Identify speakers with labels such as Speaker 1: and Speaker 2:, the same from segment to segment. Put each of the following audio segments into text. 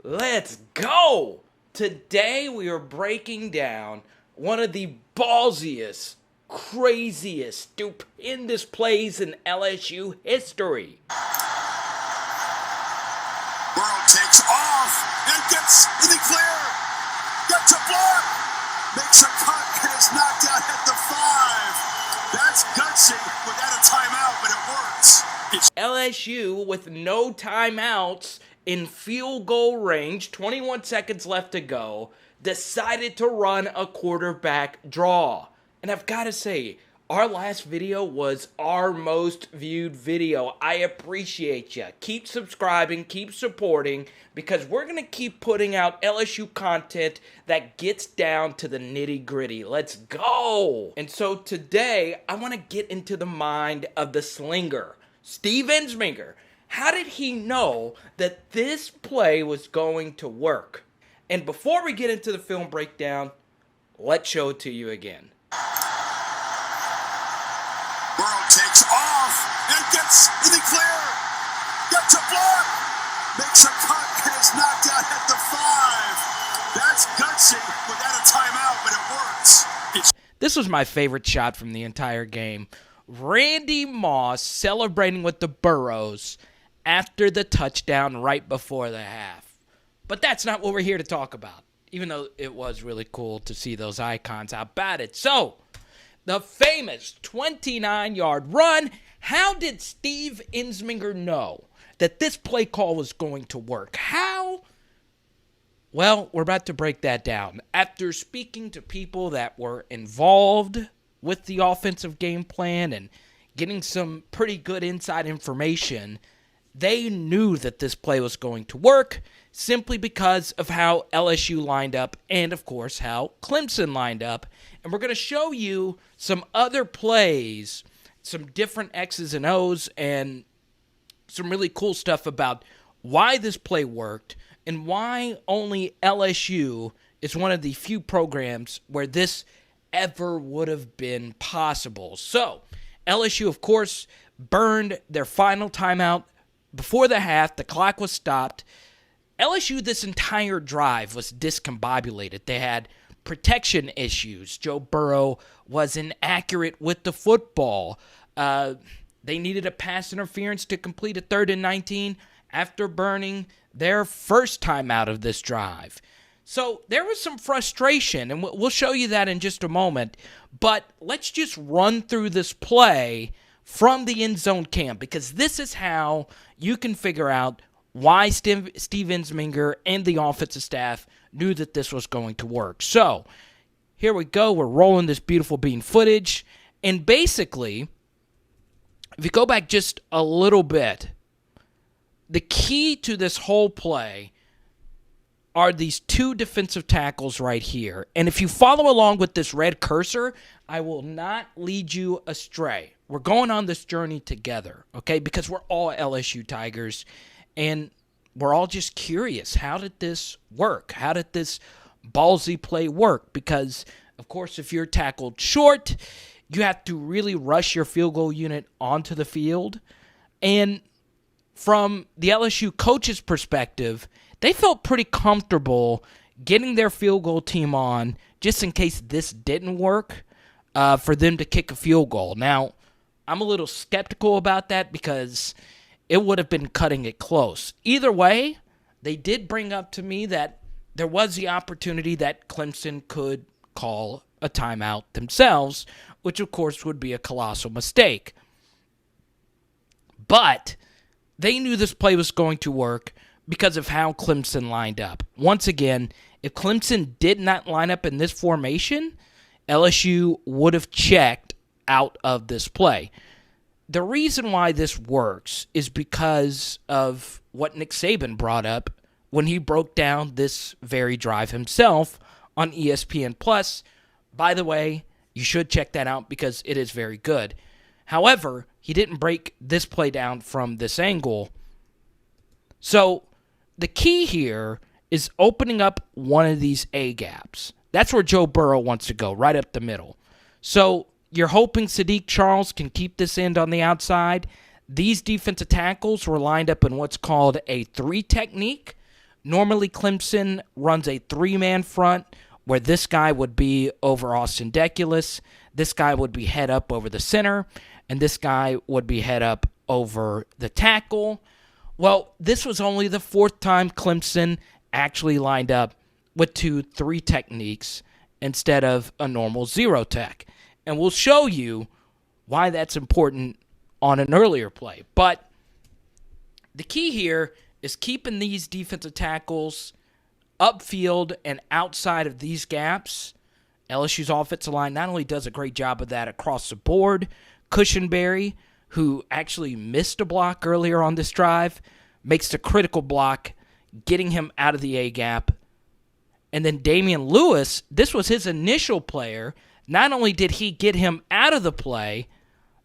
Speaker 1: Let's go! Today we are breaking down one of the ballsiest, craziest, stupendous plays in LSU history.
Speaker 2: Burrow takes off and gets in the clear. Gets a block. Makes a cut and is knocked out at the 5. That's gutsy without a timeout, but it works.
Speaker 1: LSU with no timeouts in field goal range, 21 seconds left to go, decided to run a quarterback draw. And I've got to say, our last video was our most viewed video. I appreciate you. Keep subscribing, keep supporting, because we're going to keep putting out LSU content that gets down to the nitty-gritty. Let's go! And so today, I want to get into the mind of the slinger, Steve Ensminger. How did he know that this play was going to work? And before we get into the film breakdown, let's show it to you again.
Speaker 2: Burrow takes off and gets in the clear. Gets a block. Makes a cut and is knocked out at the 5. That's gutsy without a timeout, but it works.
Speaker 1: This was my favorite shot from the entire game. Randy Moss celebrating with the Burrows after the touchdown right before the half. But that's not what we're here to talk about, even though it was really cool to see those icons out batted. So, the famous 29-yard run. How did Steve Ensminger know that this play call was going to work? How? Well, we're about to break that down. After speaking to people that were involved with the offensive game plan and getting some pretty good inside information, they knew that this play was going to work simply because of how LSU lined up and, of course, how Clemson lined up. And we're going to show you some other plays, some different X's and O's, and some really cool stuff about why this play worked and why only LSU is one of the few programs where this ever would have been possible. So, LSU, of course, burned their final timeout before the half. The clock was stopped. LSU, this entire drive was discombobulated. They had protection issues. Joe Burrow was inaccurate with the football. They needed a pass interference to complete a 3rd and 19 after burning their first timeout of this drive. So there was some frustration, and we'll show you that in just a moment. But let's just run through this play from the end zone cam, because this is how you can figure out why Steve Ensminger and the offensive staff knew that this was going to work. So here we go. We're rolling this beautiful bean footage. And basically, if you go back just a little bit, the key to this whole play are these two defensive tackles right here. And if you follow along with this red cursor, I will not lead you astray. We're going on this journey together, okay? Because we're all LSU Tigers, and we're all just curious. How did this work? How did this ballsy play work? Because, of course, if you're tackled short, you have to really rush your field goal unit onto the field. And from the LSU coach's perspective, they felt pretty comfortable getting their field goal team on just in case this didn't work for them to kick a field goal. Now, I'm a little skeptical about that because it would have been cutting it close. Either way, they did bring up to me that there was the opportunity that Clemson could call a timeout themselves, which of course would be a colossal mistake. But they knew this play was going to work because of how Clemson lined up. Once again, if Clemson did not line up in this formation, LSU would have checked out of this play. The reason why this works is because of what Nick Saban brought up when he broke down this very drive himself on ESPN+. By the way, you should check that out because it is very good. However, he didn't break this play down from this angle. So the key here is opening up one of these A gaps. That's where Joe Burrow wants to go, right up the middle. So you're hoping Sadiq Charles can keep this end on the outside. These defensive tackles were lined up in what's called a 3 technique, Normally, Clemson runs a three-man front where this guy would be over Austin Deculus, this guy would be head up over the center, and this guy would be head up over the tackle. Well, this was only the fourth time Clemson actually lined up with 2-3 techniques instead of a normal zero tech. And we'll show you why that's important on an earlier play. But the key here is keeping these defensive tackles upfield and outside of these gaps. LSU's offensive line not only does a great job of that across the board, Cushenberry, who actually missed a block earlier on this drive, makes the critical block, getting him out of the A-gap. And then Damian Lewis, this was his initial player. Not only did he get him out of the play,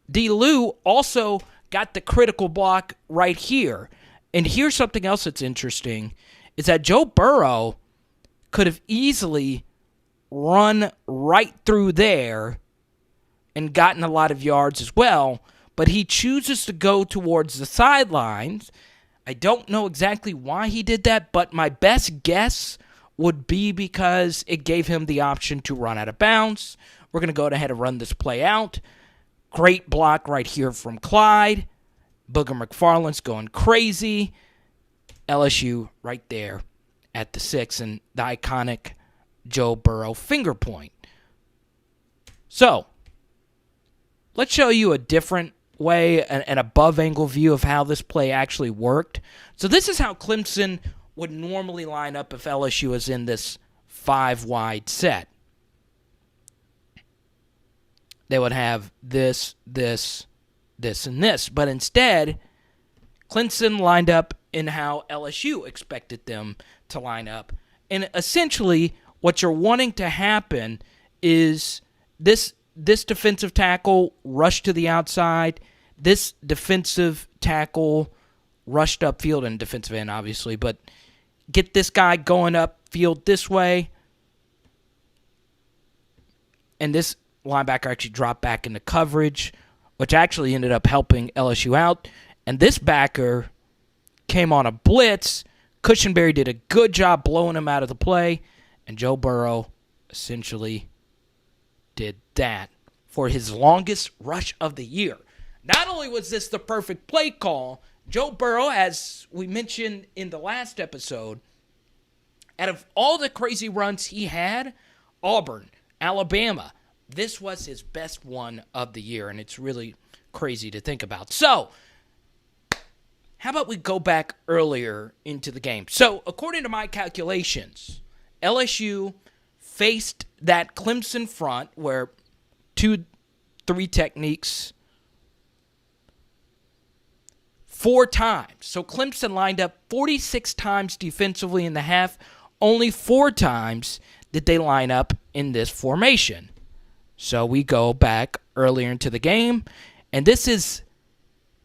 Speaker 1: D. Lou also got the critical block right here. And here's something else that's interesting, is that Joe Burrow could have easily run right through there and gotten a lot of yards as well, but he chooses to go towards the sidelines. I don't know exactly why he did that, but my best guess would be because it gave him the option to run out of bounds. We're going to go ahead and run this play out. Great block right here from Clyde. Booger McFarland's going crazy. LSU right there at the 6 and the iconic Joe Burrow finger point. So, let's show you a different way, an above-angle view of how this play actually worked. So this is how Clemson would normally line up if LSU is in this 5-wide set. They would have this, this, this, and this. But instead, Clemson lined up in how LSU expected them to line up. And essentially, what you're wanting to happen is this defensive tackle rushed to the outside, this defensive tackle rushed upfield, and defensive end, obviously, but get this guy going upfield this way, and this linebacker actually dropped back into coverage, which actually ended up helping LSU out. And this backer came on a blitz. Cushenberry did a good job blowing him out of the play, and Joe Burrow essentially did that for his longest rush of the year. Not only was this the perfect play call, Joe Burrow, as we mentioned in the last episode, out of all the crazy runs he had, Auburn, Alabama, this was his best one of the year, and it's really crazy to think about. So, how about we go back earlier into the game? So, according to my calculations, LSU faced that Clemson front where 2-3 techniques 4 times. So Clemson lined up 46 times defensively in the half. Only 4 times did they line up in this formation. So we go back earlier into the game, and this is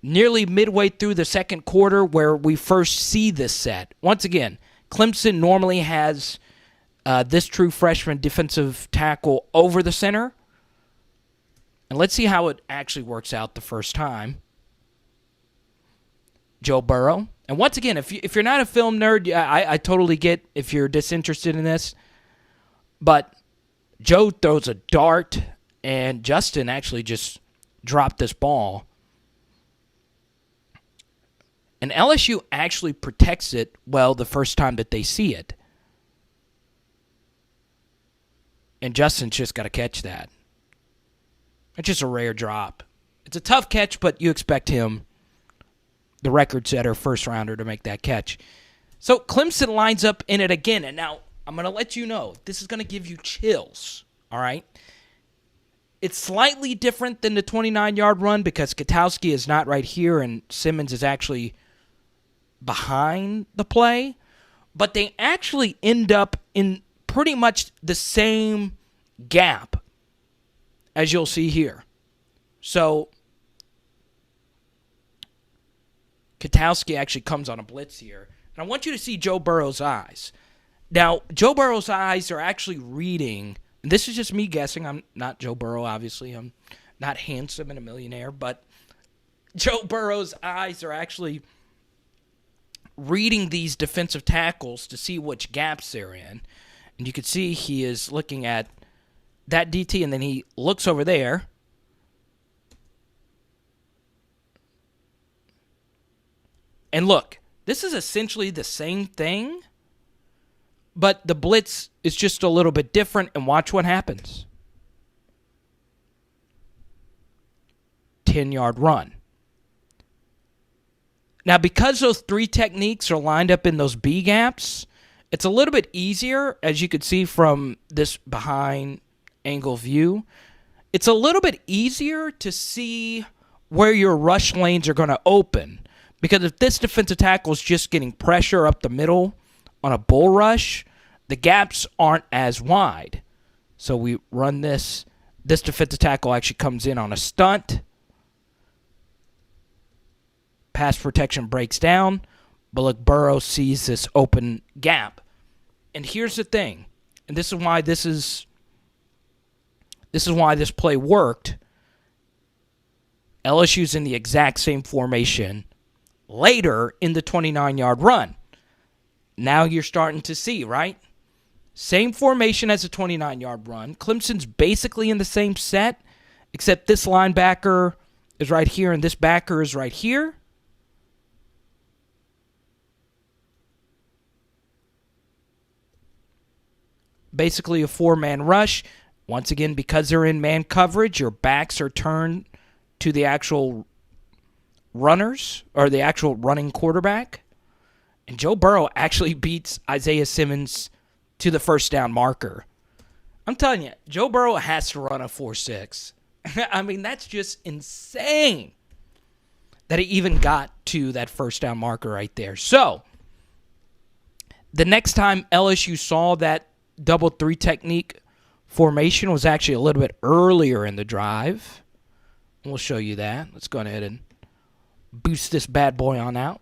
Speaker 1: nearly midway through the second quarter where we first see this set. Once again, Clemson normally has this true freshman defensive tackle over the center. And let's see how it actually works out the first time. Joe Burrow. And once again, if you're not a film nerd, I totally get if you're disinterested in this. But Joe throws a dart, and Justin actually just dropped this ball. And LSU actually protects it well the first time that they see it. And Justin's just got to catch that. It's just a rare drop. It's a tough catch, but you expect him, the record setter, first rounder, to make that catch. So Clemson lines up in it again. And now I'm going to let you know, this is going to give you chills. All right? It's slightly different than the 29-yard run because Katowski is not right here and Simmons is actually behind the play. But they actually end up in pretty much the same gap as you'll see here. So Katowski actually comes on a blitz here. And I want you to see Joe Burrow's eyes. Now, Joe Burrow's eyes are actually reading, and this is just me guessing. I'm not Joe Burrow, obviously. I'm not handsome and a millionaire. But Joe Burrow's eyes are actually reading these defensive tackles to see which gaps they're in. And you can see he is looking at that DT, and then he looks over there. And look, this is essentially the same thing, but the blitz is just a little bit different, and watch what happens. 10-yard run. Now, because those three techniques are lined up in those B gaps, it's a little bit easier, as you can see from this behind angle view. It's a little bit easier to see where your rush lanes are going to open. Because if this defensive tackle is just getting pressure up the middle on a bull rush, the gaps aren't as wide. So we run this. This defensive tackle actually comes in on a stunt. Pass protection breaks down. But look, Burrow sees this open gap. And here's the thing. And this is why this play worked. LSU's in the exact same formation later in the 29-yard run. Now you're starting to see, right? Same formation as a 29-yard run. Clemson's basically in the same set, except this linebacker is right here and this backer is right here. Basically a four-man rush. Once again, because they're in man coverage, your backs are turned to the actual runners, or the actual running quarterback. And Joe Burrow actually beats Isaiah Simmons to the first down marker. I'm telling you, Joe Burrow has to run a 4.6. I mean, that's just insane that he even got to that first down marker right there. So, the next time LSU saw that double three technique formation was actually a little bit earlier in the drive. We'll show you that. Let's go ahead and boost this bad boy on out.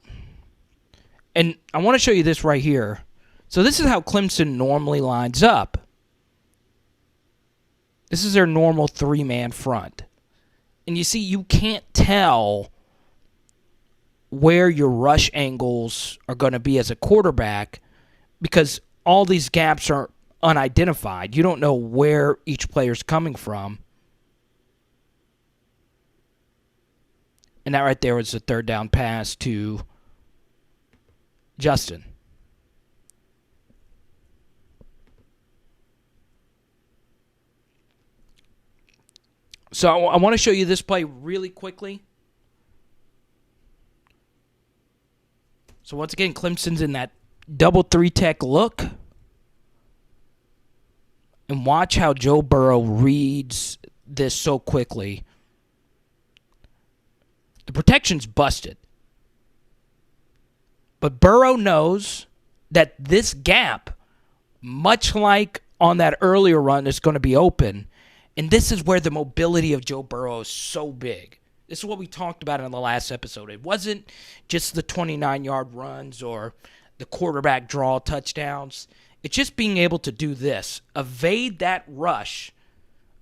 Speaker 1: And I want to show you this right here. So this is how Clemson normally lines up. This is their normal three-man front. And you see, you can't tell where your rush angles are going to be as a quarterback because all these gaps are unidentified. You don't know where each player's coming from. And that right there was the third down pass to Justin. So I want to show you this play really quickly. So once again, Clemson's in that double three tech look. And watch how Joe Burrow reads this so quickly. The protection's busted. But Burrow knows that this gap, much like on that earlier run, is going to be open. And this is where the mobility of Joe Burrow is so big. This is what we talked about in the last episode. It wasn't just the 29-yard runs or the quarterback draw touchdowns. It's just being able to do this. Evade that rush.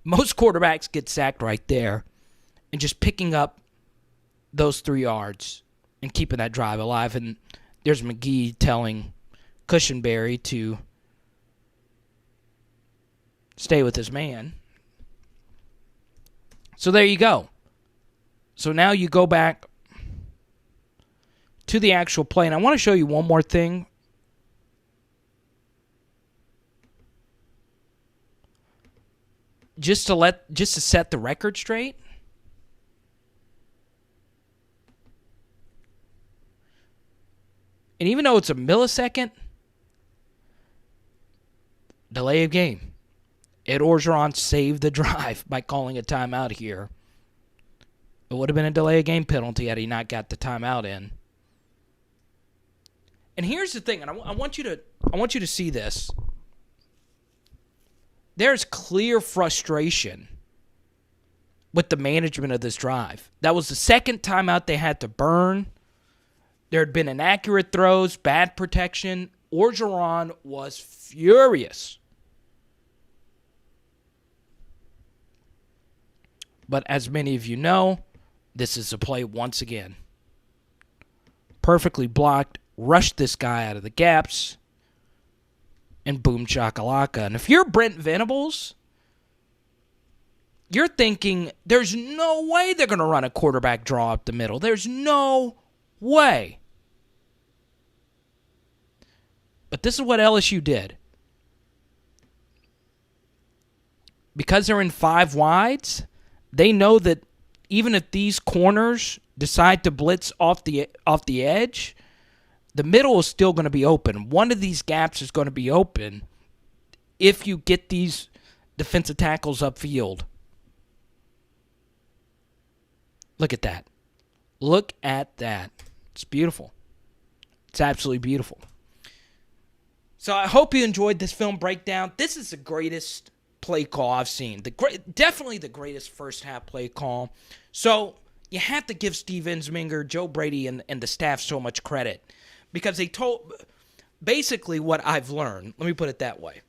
Speaker 1: Most quarterbacks get sacked right there. And just picking up those 3 yards and keeping that drive alive. And there's McGee telling Cushenberry to stay with his man. So there you go. So now you go back to the actual play. And I want to show you one more thing. Just to set the record straight. And even though it's a millisecond, delay of game. Ed Orgeron saved the drive by calling a timeout here. It would have been a delay of game penalty had he not got the timeout in. And here's the thing, and I want you to see this. There's clear frustration with the management of this drive. That was the second timeout they had to burn. There had been inaccurate throws, bad protection. Orgeron was furious. But as many of you know, this is a play once again. Perfectly blocked rush this guy out of the gaps, and boom shakalaka. And if you're Brent Venables, you're thinking there's no way they're going to run a quarterback draw up the middle. There's no way. But this is what LSU did. Because they're in 5 wides, they know that even if these corners decide to blitz off the edge, the middle is still going to be open. One of these gaps is going to be open if you get these defensive tackles upfield. Look at that. Look at that. It's beautiful. It's absolutely beautiful. So I hope you enjoyed this film breakdown. This is the greatest play call I've seen. Definitely the greatest first half play call. So you have to give Steve Ensminger, Joe Brady, and the staff so much credit. Because they told basically what I've learned. Let me put it that way.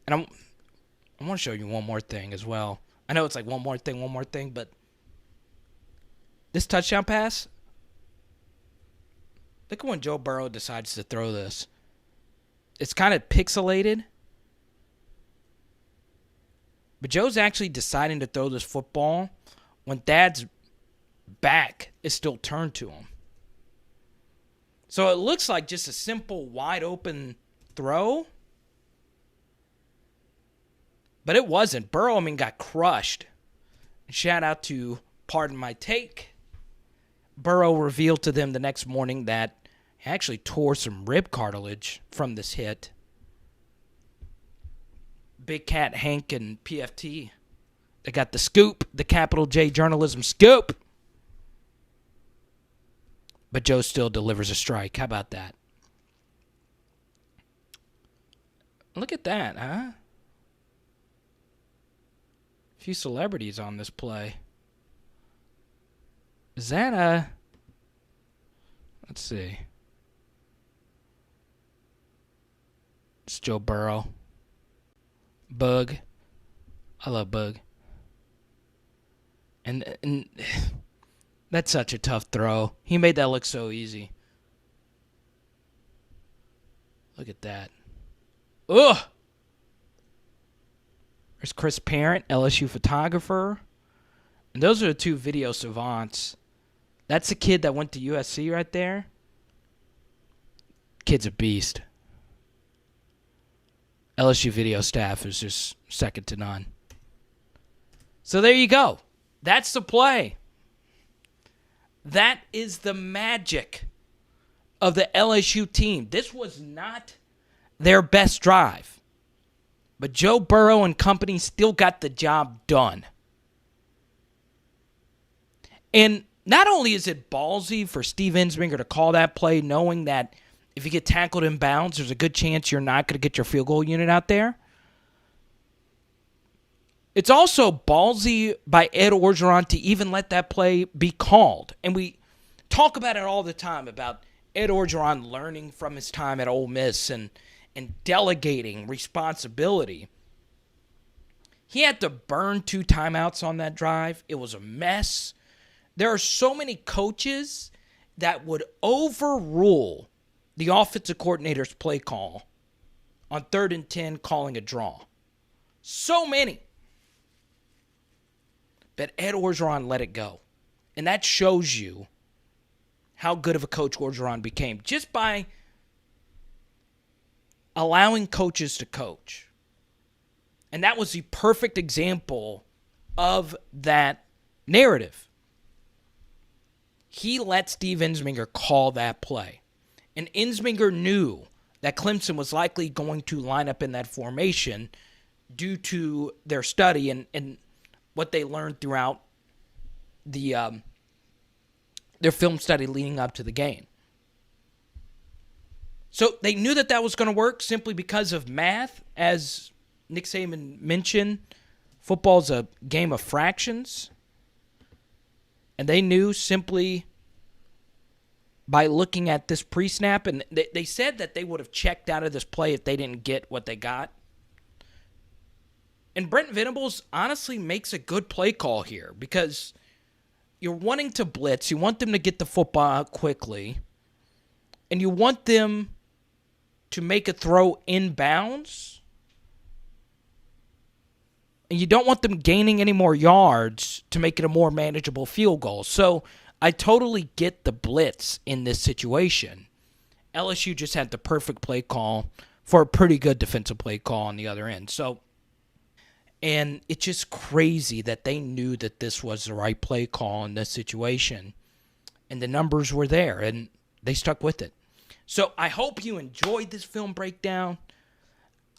Speaker 1: And I want to show you one more thing as well. I know it's like one more thing, but this touchdown pass, look at when Joe Burrow decides to throw this. It's kind of pixelated, but Joe's actually deciding to throw this football when Dad's back is still turned to him. So it looks like just a simple wide open throw. But it wasn't. Burrow, got crushed. Shout out to Pardon My Take. Burrow revealed to them the next morning that he actually tore some rib cartilage from this hit. Big Cat Hank and PFT. They got the scoop, the capital J journalism scoop. But Joe still delivers a strike. How about that? Look at that, huh? Few celebrities on this play. Is that let's see. It's Joe Burrow. Bug. I love Bug. And that's such a tough throw. He made that look so easy. Look at that. Ugh! There's Chris Parent, LSU photographer. And those are the 2 video savants. That's the kid that went to USC right there. Kid's a beast. LSU video staff is just second to none. So there you go. That's the play. That is the magic of the LSU team. This was not their best drive. But Joe Burrow and company still got the job done. And not only is it ballsy for Steve Ensminger to call that play, knowing that if you get tackled in bounds, there's a good chance you're not going to get your field goal unit out there. It's also ballsy by Ed Orgeron to even let that play be called. And we talk about it all the time, about Ed Orgeron learning from his time at Ole Miss and delegating responsibility. He had to burn 2 timeouts on that drive. It was a mess. There are so many coaches that would overrule the offensive coordinator's play call on 3rd and 10 calling a draw. So many. But Ed Orgeron let it go. And that shows you how good of a coach Orgeron became just by allowing coaches to coach. And that was the perfect example of that narrative. He let Steve Ensminger call that play. And Ensminger knew that Clemson was likely going to line up in that formation due to their study and what they learned throughout their film study leading up to the game. So they knew that was going to work simply because of math. As Nick Saban mentioned, football's a game of fractions. And they knew simply by looking at this pre-snap, and they said that they would have checked out of this play if they didn't get what they got. And Brent Venables honestly makes a good play call here because you're wanting to blitz. You want them to get the football out quickly. and you want them to make a throw inbounds, and you don't want them gaining any more yards to make it a more manageable field goal. So I totally get the blitz in this situation. LSU just had the perfect play call for a pretty good defensive play call on the other end. And it's just crazy that they knew that this was the right play call in this situation. And the numbers were there, and they stuck with it. So I hope you enjoyed this film breakdown.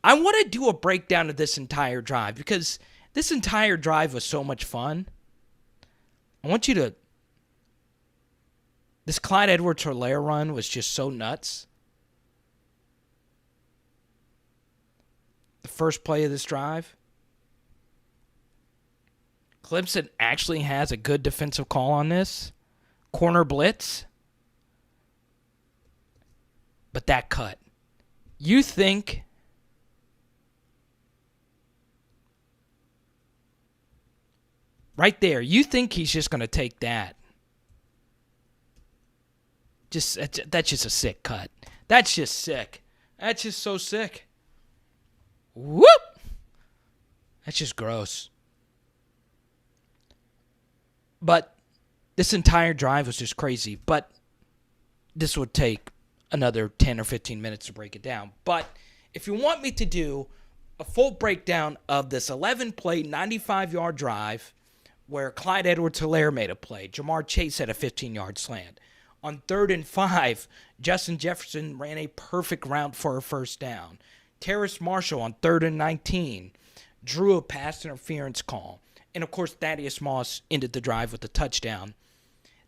Speaker 1: I want to do a breakdown of this entire drive because this entire drive was so much fun. I want you to... This Clyde Edwards-Helaire run was just so nuts. The first play of this drive. Clemson actually has a good defensive call on this. Corner blitz. But that cut. You think... Right there, you think he's just going to take that. That's just a sick cut. That's just sick. That's just so sick. Whoop! That's just gross. But this entire drive was just crazy. But this would take another 10 or 15 minutes to break it down. But if you want me to do a full breakdown of this 11-play, 95-yard drive where Clyde Edwards-Helaire made a play, Jamar Chase had a 15-yard slant. On 3rd and 5, Justin Jefferson ran a perfect route for a first down. Terrace Marshall on 3rd and 19 drew a pass interference call. And, of course, Thaddeus Moss ended the drive with a touchdown.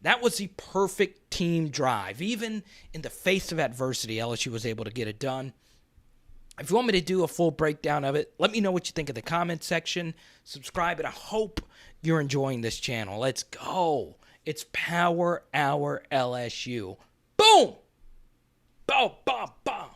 Speaker 1: That was the perfect team drive. Even in the face of adversity, LSU was able to get it done. If you want me to do a full breakdown of it, let me know what you think in the comment section. Subscribe, and I hope you're enjoying this channel. Let's go. It's Power Hour LSU. Boom! Boom, boom, boom.